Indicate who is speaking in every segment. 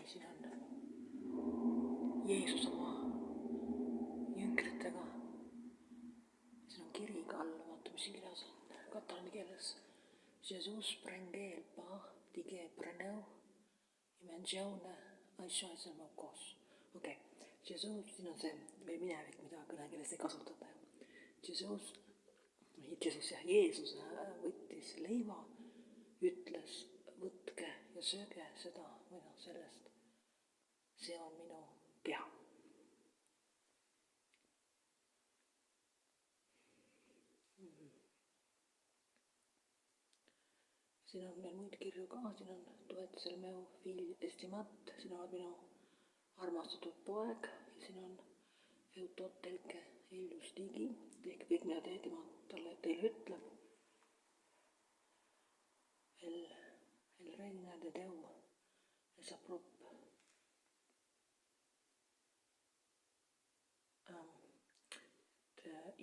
Speaker 1: siin on Jeesus oma jünkritega. Siin on kiri ka all, vaata mis kirjas on katalaani keeles. Jesus prengeel pa tige preneu imengeune aishaisel mokos. Okei, Jesus, siin on see või minevik, mida kõnekeeles ei kasutata. Jeesus võttis leiva, ütles, võtke ja sööge seda või sellest. See on minu keha. Siin on veel muid kirju ka, siin on toetusel meu fill estimat, siin on minu armastatud poeg ja siin on eutot telke Eljus Digi, tehke kõik, mida tema teile ütleb. El reina de Deu, esa prop.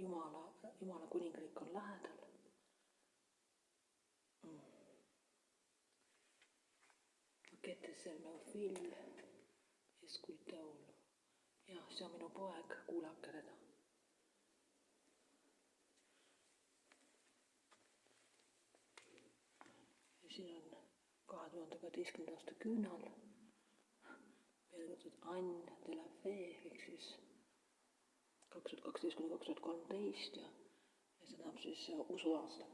Speaker 1: Jumala kuningriik on lähedal. Paketes el meu fill esculteul. Ja see on minu poeg, kuulake teda. Ja siin on 2012. aasta küünal. Pealkirjatud Anne de la Fee, ehk siis 2012–2013 ja see tähendab siis usuaasta.